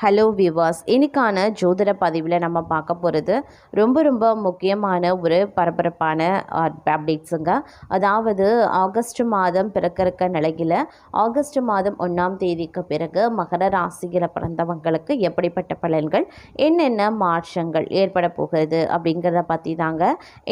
Hello viewers, இன்னைக்கான ஜோதிட பதிவில் நம்ம பார்க்க போகிறது ரொம்ப முக்கியமான ஒரு பரபரப்பான அப்டேட்ஸுங்க. அதாவது ஆகஸ்ட் மாதம் பிறக்க நிலையில் ஆகஸ்ட் மாதம் 1ஆம் தேதிக்கு பிறகு மகர ராசியில் பிறந்தவங்களுக்கு எப்படிப்பட்ட பலன்கள், என்னென்ன மாற்றங்கள் ஏற்பட போகிறது அப்படிங்கிறத பற்றி தாங்க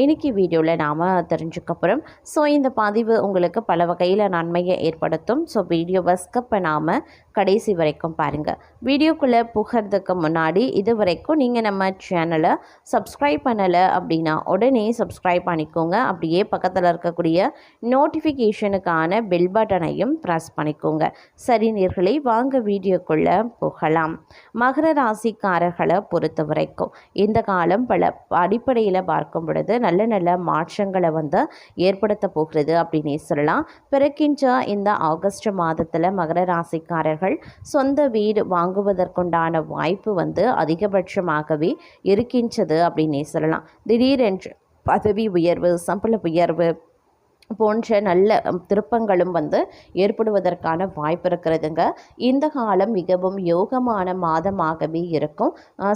இன்னைக்கு வீடியோவில் நாம் தெரிஞ்சுக்க போகிறோம். ஸோ இந்த பதிவு உங்களுக்கு பல வகையில் நன்மையை ஏற்படுத்தும். ஸோ வீடியோவை ஸ்கிப் பண்ணாமல் கடைசி வரைக்கும் பாருங்கள். வீடியோக்குள்ளே புகிறதுக்கு முன்னாடி இது வரைக்கும் நீங்கள் நம்ம சேனலை சப்ஸ்கிரைப் பண்ணலை அப்படின்னா உடனே சப்ஸ்கிரைப் பண்ணிக்கோங்க. அப்படியே பக்கத்தில் இருக்கக்கூடிய நோட்டிஃபிகேஷனுக்கான பெல் பட்டனையும் ப்ரெஸ் பண்ணிக்கோங்க. சரி நேயர்களே, வாங்க வீடியோக்குள்ளே போகலாம். மகர ராசிக்காரர்களை பொறுத்த வரைக்கும் இந்த காலம் பல அடிப்படையில் பார்க்கும் பொழுது நல்ல மாற்றங்களை ஏற்படுத்த போகிறது அப்படின்னே சொல்லலாம். பிறக்கின்ற இந்த ஆகஸ்ட் மாதத்தில் மகர ராசிக்காரர்கள் சொந்த வீடு வாங்குவதற்குண்டான வாய்ப்பு அதிகபட்சமாகவே இருக்கின்றது அப்படின்னே சொல்லலாம். திடீரென்று பதவி உயர்வு, சம்பள உயர்வு போன்ற நல்ல திருப்பங்களும் ஏற்படுவதற்கான வாய்ப்பு இருக்கிறதுங்க. இந்த காலம் மிகவும் யோகமான மாதமாகவே இருக்கும்.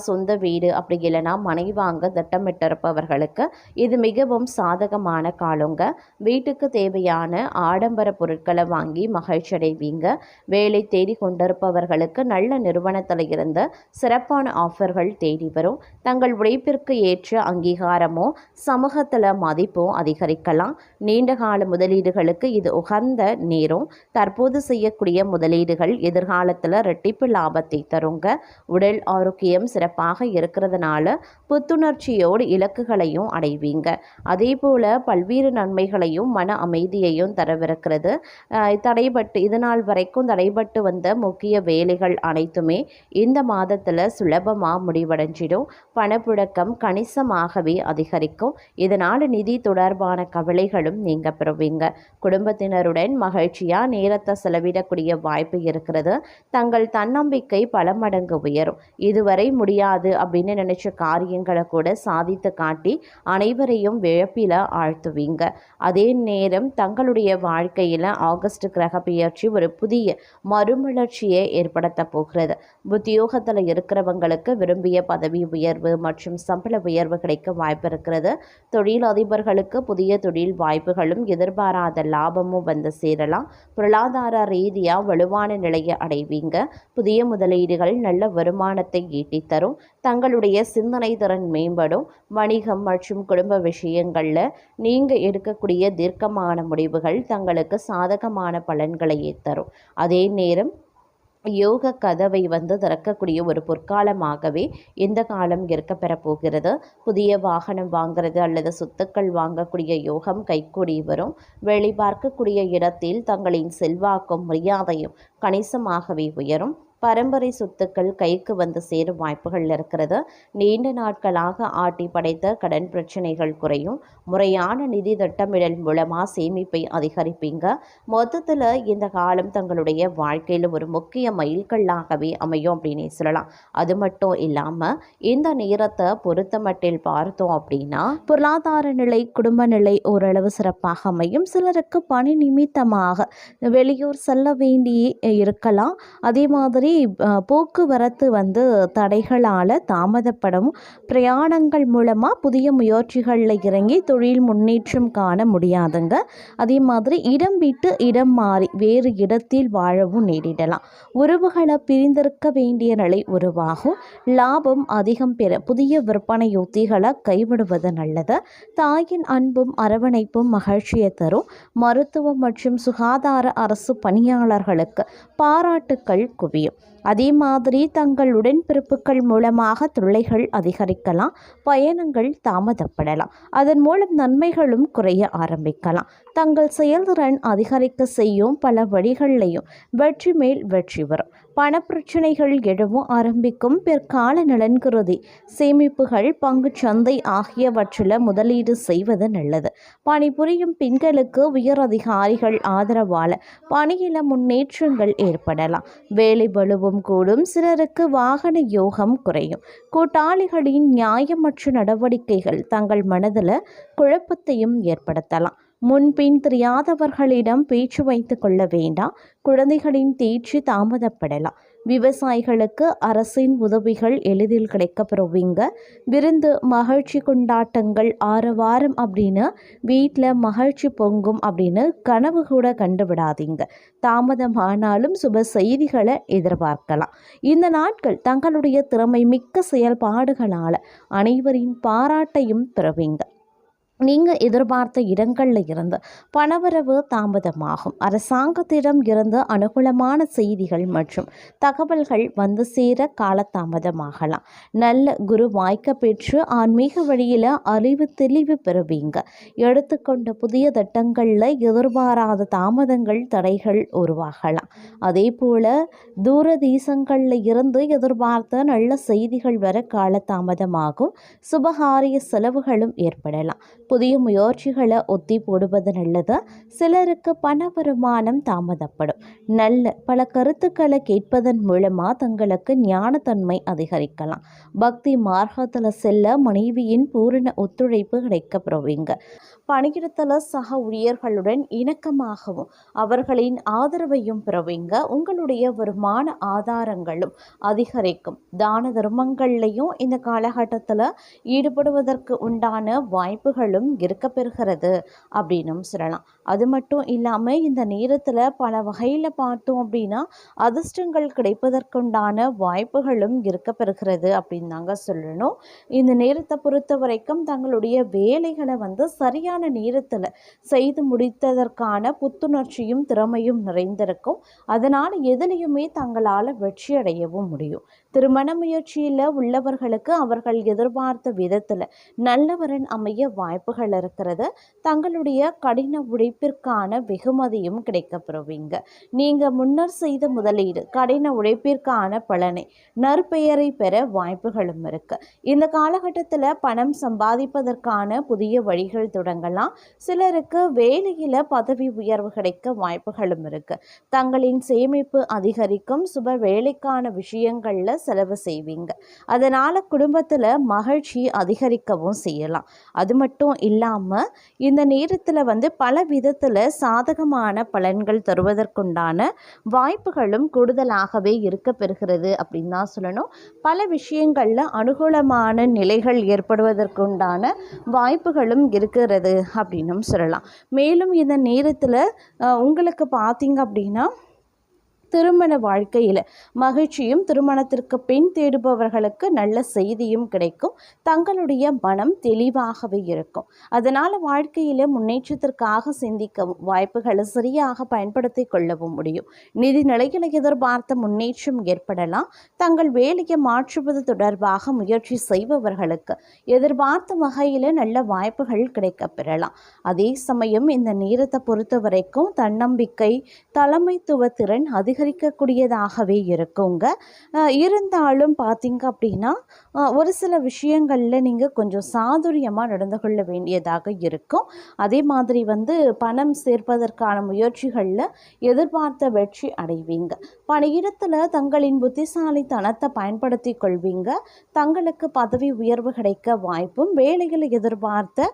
சொந்த வீடு அப்படி இல்லைனா மனை வாங்க திட்டமிட்டிருப்பவர்களுக்கு இது மிகவும் சாதகமான காலங்க. வீட்டுக்கு தேவையான ஆடம்பர பொருட்களை வாங்கி மகிழ்ச்சி அடைவீங்க. வேலை தேடி கொண்டிருப்பவர்களுக்கு நல்ல நிறுவனத்தில் இருந்து சிறப்பான ஆஃபர்கள் தேடி வரும். தங்கள் உழைப்பிற்கு ஏற்ற அங்கீகாரமோ சமூகத்தில் மதிப்போ அதிகரிக்கலாம். நீண்ட கால முதலீடுகளுக்கு இது உகந்த நேரம். தற்போது செய்யக்கூடிய முதலீடுகள் எதிர்காலத்தில் இரட்டிப்பு லாபத்தை தருங்க. உடல் ஆரோக்கியம் சிறப்பாக இருக்கிறதுனால புத்துணர்ச்சியோடு இலக்குகளையும் அடைவீங்க. அதே போல் பல்வேறு நன்மைகளையும் மன அமைதியையும் தரவிருக்கிறது. இதனால் வரைக்கும் தடைபட்டு வந்த முக்கிய வேலைகள் அனைத்துமே இந்த மாதத்தில் சுலபமாக முடிவடைஞ்சிடும். பணப்புழக்கம் கணிசமாகவே அதிகரிக்கும். இதனால் நிதி தொடர்பான கவலைகளும் நீங்க பெறுவீங்க. குடும்பத்தினருடன் மகிழ்ச்சியாக நேரத்தை செலவிடக்கூடிய வாய்ப்பு இருக்கிறது. தங்கள் தன்னம்பிக்கை பல மடங்கு உயரும். இதுவரை முடியாது அப்படின்னு நினைச்ச காரியங்களை கூட சாதித்து காட்டி அனைவரையும் விழப்பில ஆழ்த்துவீங்க. அதே நேரம் தங்களுடைய வாழ்க்கையில் ஆகஸ்ட் கிரக பெயர்ச்சி ஒரு புதிய மறுமலர்ச்சியை ஏற்படுத்த போகிறது. உத்தியோகத்தில் இருக்கிறவங்களுக்கு விரும்பிய பதவி உயர்வு மற்றும் சம்பள உயர்வு கிடைக்க வாய்ப்பு இருக்கிறது. தொழில் அதிபர்களுக்கு புதிய தொழில் வாய்ப்புகளும் எதிர்பாராத லாபமும் சேரலாம். பொருளாதார ரீதியாக வலுவான நிலையை அடைவீங்க. புதிய முதலீடுகள் நல்ல வருமானத்தை ஈட்டித் தரும். தங்களுடைய சிந்தனை திறன் மேம்படும். வணிகம் மற்றும் குடும்ப விஷயங்களில் நீங்கள் எடுக்கக்கூடிய தீர்க்கமான முடிவுகள் தங்களுக்கு சாதகமான பலன்களை தரும். அதே நேரம் யோக கதவை திறக்கக்கூடிய ஒரு பொற்காலமாகவே இந்த காலம் இருக்கப்பெற போகிறது. புதிய வாகனம் வாங்கிறது அல்லது சொத்துக்கள் வாங்கக்கூடிய யோகம் கைக்கூடி வரும். வேலை பார்க்கக்கூடிய இடத்தில் தங்களின் செல்வாக்கும் மரியாதையும் கணிசமாகவே உயரும். பரம்பரை சொத்துக்கள் கைக்கு சேரும் வாய்ப்புகள் இருக்கிறது. நீண்ட நாட்களாக ஆட்டி படைத்த கடன் பிரச்சனைகள் குறையும். முறையான நிதி திட்டமிடல் மூலமாக சேமிப்பை அதிகரிப்பீங்க. மொத்தத்தில் இந்த காலம் தங்களுடைய வாழ்க்கையில் ஒரு முக்கிய மைல்கல்லாகவே அமையும் அப்படின்னே சொல்லலாம். அது மட்டும் இல்லாமல் இந்த நேரத்தை பொறுத்த மட்டில் பார்த்தோம் அப்படின்னா பொருளாதார நிலை, குடும்ப நிலை ஓரளவு சிறப்பாக அமையும். சிலருக்கு பணி நிமித்தமாக வெளியூர் செல்ல வேண்டி இருக்கலாம். அதே மாதிரி போக்குவரத்து தடைகளால் தாமதப்படும். பிரயாணங்கள் மூலமாக புதிய முயற்சிகளில் இறங்கி தொழில் முன்னேற்றம் காண முடியாதுங்க. அதே மாதிரி இடம் விட்டு இடம் மாறி வேறு இடத்தில் வாழவும் நேரிடலாம். உறவுகளை பிரிந்திருக்க வேண்டிய நிலை உருவாகும். லாபம் அதிகம் பெற புதிய விற்பனை யுத்திகளை கைவிடுவது நல்லது. தாயின் அன்பும் அரவணைப்பும் மகிழ்ச்சியை தரும். மருத்துவம் மற்றும் சுகாதார அரசு பணியாளர்களுக்கு பாராட்டுக்கள் குவியும். அதே மாதிரி தங்கள் உடன்பிறப்புகள் மூலமாக தொல்லைகள் அதிகரிக்கலாம். பயணங்கள் தாமதப்படலாம். அதன் மூலம் நன்மைகளும் குறைய ஆரம்பிக்கலாம். தங்கள் செயல்திறன் அதிகரிக்க செய்யும் பல வழிகளிலையும் வெற்றி மேல் வெற்றி வரும். பணப்பிரச்சனைகள் எழவும் ஆரம்பிக்கும். பிற்கால நலன் கருதி சேமிப்புகள், பங்கு சந்தை ஆகியவற்றில் முதலீடு செய்வது நல்லது. பணிபுரியும் பெண்களுக்கு உயர் அதிகாரிகள் ஆதரவால் பணியில முன்னேற்றங்கள் ஏற்படலாம். வேலை பளுவும் கூடும். சிலருக்கு வாகன யோகம் குறையும். கூட்டாளிகளின் நியாயமற்ற நடவடிக்கைகள் தங்கள் மனதில் குழப்பத்தையும் ஏற்படுத்தலாம். முன்பின் தெரியாதவர்களிடம் பேச்சு வைத்து கொள்ள வேண்டாம். குழந்தைகளின் தேர்ச்சி தாமதப்படலாம். விவசாயிகளுக்கு அரசின் உதவிகள் எளிதில் கிடைக்கப்பெறுவீங்க. விருந்து மகிழ்ச்சி கொண்டாட்டங்கள் ஆரவாரம் அப்படின்னு வீட்டில் மகிழ்ச்சி பொங்கும் அப்படின்னு கனவு கூட கண்டு விடாதீங்க. தாமதமானாலும் சுப செய்திகளை எதிர்பார்க்கலாம். இந்த நாட்கள் தங்களுடைய திறமை மிக்க செயல்பாடுகளால் அனைவரின் பாராட்டையும் பெறுவீங்க. நீங்கள் எதிர்பார்த்த இடங்களில் இருந்து பணவரவு தாமதமாகும். அரசாங்கத்திடம் இருந்து அனுகூலமான செய்திகள் மற்றும் தகவல்கள் வந்து சேர காலதாமதமாகலாம். நல்ல குரு வாய்க்க பெற்று ஆன்மீக வழியில் அறிவு தெளிவு பெறுவீங்க. எடுத்துக்கொண்ட புதிய திட்டங்களில் எதிர்பாராத தாமதங்கள் தடைகள் உருவாகலாம். அதே போல தூரதேசங்களில் இருந்து எதிர்பார்த்த நல்ல செய்திகள் வர காலதாமதமாகும். சுபகாரிய செலவுகளும் ஏற்படலாம். புதிய முயற்சிகளை ஒத்தி போடுவது நல்லது. சிலருக்கு பண வருமானம் தாமதப்படும். நல்ல பல கருத்துக்களை கேட்பதன் மூலமாக தங்களுக்கு ஞானத்தன்மை அதிகரிக்கலாம். பக்தி மார்க்கத்தில் செல்ல மனைவியின் பூரண ஒத்துழைப்பு கிடைக்கப்பெறுவீங்க. பணியிடத்தில் சக ஊழியர்களுடன் இணக்கமாகவும் அவர்களின் ஆதரவையும் பெறுவீங்க. உங்களுடைய வருமான ஆதாரங்களும் அதிகரிக்கும். தான தர்மங்கள்லையும் இந்த காலகட்டத்தில் ஈடுபடுவதற்கு உண்டான வாய்ப்புகளும் இருக்கப்பெறுகிறது அப்படின்னும் சொல்லலாம். அது மட்டும் இல்லாமல் இந்த நேரத்தில் பல வகையில் பார்த்தோம் அப்படின்னா அதிர்ஷ்டங்கள் கிடைப்பதற்குண்டான வாய்ப்புகளும் இருக்கப்பெறுகிறது அப்படின்னு தாங்க சொல்லணும். இந்த நேரத்தை பொறுத்த வரைக்கும் தங்களுடைய வேலைகளை சரியான நேரத்தில் செய்து முடித்ததற்கான புத்துணர்ச்சியும் திறமையும் நிறைந்திருக்கும். அதனால் எதிலையுமே தங்களால் வெற்றி அடையவும் முடியும். திருமண முயற்சியில் உள்ளவர்களுக்கு அவர்கள் எதிர்பார்த்த விதத்தில் நல்லவரன் அமைய வாய்ப்புகள் இருக்கிறது. தங்களுடைய கடின உழைப்பிற்கான வெகுமதியும் கிடைக்கப்பெறுவீங்க. நீங்கள் முன்னர் செய்த முதலீடு கடின உழைப்பிற்கான பலனை நற்பெயரை பெற வாய்ப்புகளும் இருக்கு. இந்த காலகட்டத்தில் பணம் சம்பாதிப்பதற்கான புதிய வழிகள் தொடங்கலாம். சிலருக்கு வேலையில் பதவி உயர்வு கிடைக்க வாய்ப்புகளும் இருக்கு. தங்களின் சேமிப்பு அதிகரிக்கும். சுப வேலைக்கான விஷயங்களில் செலவு செய்வீங்க. அதனால் குடும்பத்தில் மகிழ்ச்சி அதிகரிக்கவும் செய்யலாம். அது மட்டும் இல்லாமல் இந்த நேரத்தில் பல விதத்தில் சாதகமான பலன்கள் தருவதற்குண்டான வாய்ப்புகளும் கூடுதலாகவே இருக்க பெறுகிறது அப்படின்னு தான் சொல்லணும். பல விஷயங்களில் அனுகூலமான நிலைகள் ஏற்படுவதற்குண்டான வாய்ப்புகளும் இருக்கிறது அப்படின்னும் சொல்லலாம். மேலும் இந்த நேரத்தில் உங்களுக்கு பார்த்தீங்க அப்படின்னா திருமண வாழ்க்கையில் மகிழ்ச்சியும் திருமணத்திற்கு பெண் தேடுபவர்களுக்கு நல்ல செய்தியும் கிடைக்கும். தங்களுடைய மனம் தெளிவாகவே இருக்கும். அதனால் வாழ்க்கையில் முன்னேற்றத்திற்காக சிந்திக்கவும் வாய்ப்புகளை சரியாக பயன்படுத்தி கொள்ளவும் முடியும். நிதி நிலைகளை எதிர்பார்த்த முன்னேற்றம் ஏற்படலாம். தங்கள் வேலையை மாற்றுவது தொடர்பாக முயற்சி செய்பவர்களுக்கு எதிர்பார்த்த வகையில் நல்ல வாய்ப்புகள் கிடைக்கப் பெறலாம். அதே சமயம் இந்த நேரத்தை பொறுத்த வரைக்கும் தன்னம்பிக்கை தலைமைத்துவ திறன் அதிகரிக்கக்கூடியதாகவே இருக்குங்க. இருந்தாலும் பார்த்தீங்க அப்படின்னா ஒரு சில விஷயங்களில் நீங்கள் கொஞ்சம் சாதுரியமாக நடந்து கொள்ள வேண்டியதாக இருக்கும். அதே மாதிரி பணம் சேர்ப்பதற்கான முயற்சிகளில் எதிர்பார்த்த வெற்றி அடைவீங்க. பணியிடத்தில் தங்களின் புத்திசாலித்தனத்தை பயன்படுத்தி கொள்வீங்க. தங்களுக்கு பதவி உயர்வு கிடைக்க வாய்ப்பும் வேலைகளை எதிர்பார்த்த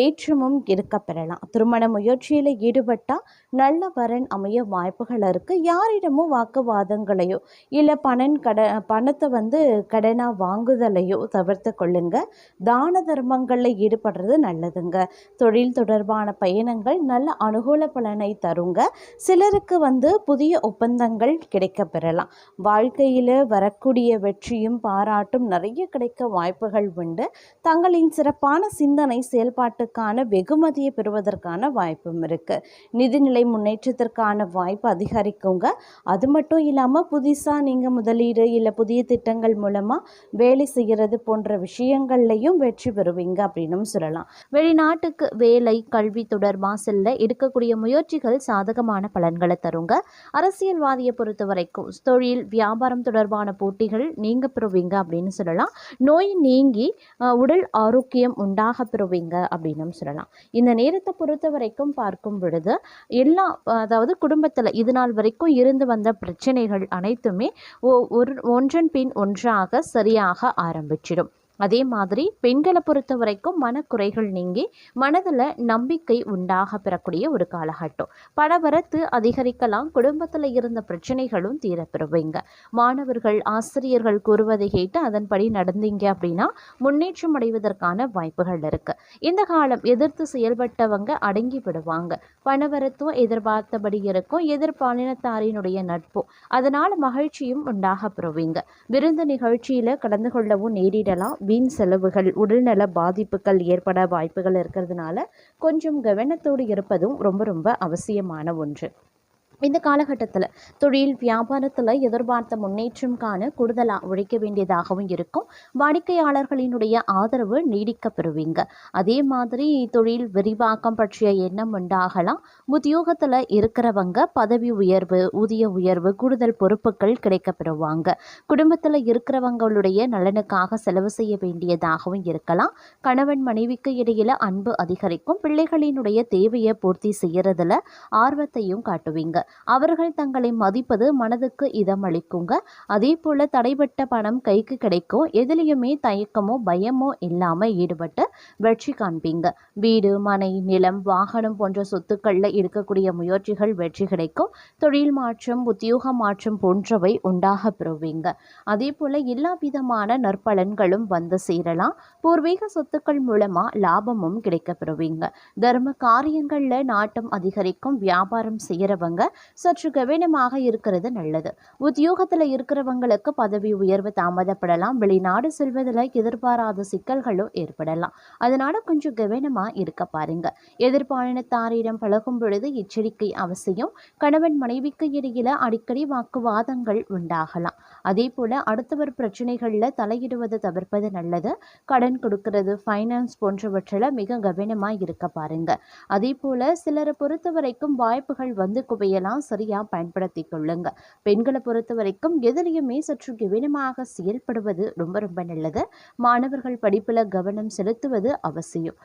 ஏற்றமும் இருக்க பெறலாம். திருமண முயற்சியில் ஈடுபட்டால் நல்ல வரன் அமைய வாய்ப்புகள் இருக்குது. யாரிடமும் வாக்குவாதங்களையோ இல்லை பணத்தை கடனாக வாங்குதலையோ தவிர்த்து கொள்ளுங்க. தான தர்மங்களில் ஈடுபடுறது நல்லதுங்க. தொழில் தொடர்பான பயணங்கள் நல்ல அனுகூல பலனை தருங்க. சிலருக்கு புதிய ஒப்பந்தங்கள் கிடைக்க பெறலாம். வாழ்க்கையில் வரக்கூடிய வெற்றியும் பாராட்டும் நிறைய கிடைக்க வாய்ப்புகள் உண்டு. தங்களின் சிறப்பான சிந்தனை செயல்பாட்டுக்கான வெகுமதியை பெறுவதற்கான வாய்ப்பும் இருக்குது. நிதிநிலை முன்னேற்றத்திற்கான வாய்ப்பு அதிகரிக்குங்க. அது மட்டும் இல்லாமல் புதுசாக நீங்கள் முதலீடு இல்லை புதிய திட்டங்கள் மூலமாக வேலை செய்கிறது போன்ற விஷயங்கள்லையும் வெற்றி பெறுவீங்க அப்படின்னும் சொல்லலாம். வெளிநாட்டுக்கு வேலை கல்வி தொடர்பாக செல்ல எடுக்கக்கூடிய முயற்சிகள் சாதகமான பலன்களை தருங்க. அரசியல்வாதியை பொறுத்த வரைக்கும் தொழில் வியாபாரம் தொடர்பான போட்டிகள் நீங்க பெறுவீங்க அப்படின்னு சொல்லலாம். நோய் நீங்கி உடல் ஆரோக்கியம் உண்டாக பெறுவீங்க அப்படின்னும் சொல்லலாம். இந்த நேரத்தை பொறுத்த வரைக்கும் பார்க்கும் பொழுது அதாவது குடும்பத்தில் இது நாள் வரைக்கும் இருந்து வந்த பிரச்சனைகள் அனைத்துமே ஒன்றன் பின் ஒன்றாக சரியாக ஆரம்பிச்சிடும். அதே மாதிரி பெண்களை பொறுத்த வரைக்கும் மனக்குறைகள் நீங்கி மனதில் நம்பிக்கை உண்டாக பெறக்கூடிய ஒரு காலகட்டம். பணவரத்து அதிகரிக்கலாம், குடும்பத்தில் இருந்த பிரச்சனைகளும் தீரப்பெறுவீங்க. மாணவர்கள் ஆசிரியர்கள் கூறுவதை கேட்டு அதன்படி நடந்தீங்க அப்படின்னா முன்னேற்றம் அடைவதற்கான வாய்ப்புகள் இருக்கு. இந்த காலம் எதிர்த்து செயல்பட்டவங்க அடங்கி விடுவாங்க. பணவரத்தும் எதிர்பார்த்தபடி இருக்கும். எதிர்பாலினத்தாரினுடைய நட்பும் அதனால மகிழ்ச்சியும் உண்டாக பெறுவீங்க. விருந்து நிகழ்ச்சியில கலந்து கொள்ளவும் நேரிடலாம். வீண் செலவுகள், உடல்நல பாதிப்புகள் ஏற்பட வாய்ப்புகள் இருக்கிறதுனால கொஞ்சம் கவனத்தோடு இருப்பதும் ரொம்ப ரொம்ப அவசியமான ஒன்று. இந்த காலகட்டத்தில் தொழில் வியாபாரத்தில் எதிர்பார்த்த முன்னேற்றம் காண கூடுதலாக உழைக்க வேண்டியதாகவும் இருக்கும். வாடிக்கையாளர்களினுடைய ஆதரவு நீடிக்க பெறுவீங்க. அதே மாதிரி தொழில் விரிவாக்கம் பற்றிய எண்ணம் உண்டாகலாம். உத்தியோகத்தில் இருக்கிறவங்க பதவி உயர்வு, ஊதிய உயர்வு, கூடுதல் பொறுப்புகள் கிடைக்க பெறுவாங்க. குடும்பத்தில் இருக்கிறவங்களுடைய நலனுக்காக செலவு செய்ய வேண்டியதாகவும் இருக்கலாம். கணவன் மனைவிக்கு இடையில அன்பு அதிகரிக்கும். பிள்ளைகளினுடைய தேவையை பூர்த்தி செய்யறதுல ஆர்வத்தையும் காட்டுவீங்க. அவர்கள் தங்களை மதிப்பது மனதுக்கு இதமளிக்குங்க. அதே போல தடைபட்ட பணம் கைக்கு கிடைக்கும். எதிலையுமே தயக்கமோ பயமோ இல்லாம ஈடுபட்டு வெற்றி காண்பீங்க. வீடு, மனை, நிலம், வாகனம் போன்ற சொத்துக்கள்ல இருக்கக்கூடிய முயற்சிகள் வெற்றி கிடைக்கும். தொழில் மாற்றம், உத்தியோக மாற்றம் போன்றவை உண்டாக பெறுவீங்க. அதே போல எல்லா விதமான நற்பலன்களும் வந்து சேரலாம். பூர்வீக சொத்துக்கள் மூலமா லாபமும் கிடைக்க பெறுவீங்க. தர்ம காரியங்கள்ல நாட்டம் அதிகரிக்கும். வியாபாரம் செய்யறவங்க சற்று கவனமாக இருக்கிறது நல்லது. உத்தியோகத்தில் இருக்கிறவங்களுக்கு பதவி உயர்வு தாமதப்படலாம். வெளிநாடு செல்வதில் எதிர்பாராத சிக்கல்களும் ஏற்படலாம். அதனால கொஞ்சம் கவனமா இருக்க பாருங்க. எதிர்பாலினத்தாரிடம் பழகும் பொழுது எச்சரிக்கை அவசியம். கணவன் மனைவிக்கு இடையில அடிக்கடி வாக்குவாதங்கள் உண்டாகலாம். அதே போல அடுத்தவர் பிரச்சனைகள்ல தலையிடுவது தவிர்ப்பது நல்லது. கடன் கொடுக்கிறது, ஃபைனான்ஸ் போன்றவற்றில் மிக கவனமா இருக்க பாருங்க. அதே போல சிலரை பொறுத்த வரைக்கும் வாய்ப்புகள் வந்து குவையலாம். சரியா பயன்படுத்தி கொள்ளுங்க. பெண்களை பொறுத்த வரைக்கும் எதிலையுமே சற்று கவனமாக செயல்படுவது ரொம்ப ரொம்ப நல்லது. மாணவர்கள் படிப்புல கவனம் செலுத்துவது அவசியம்.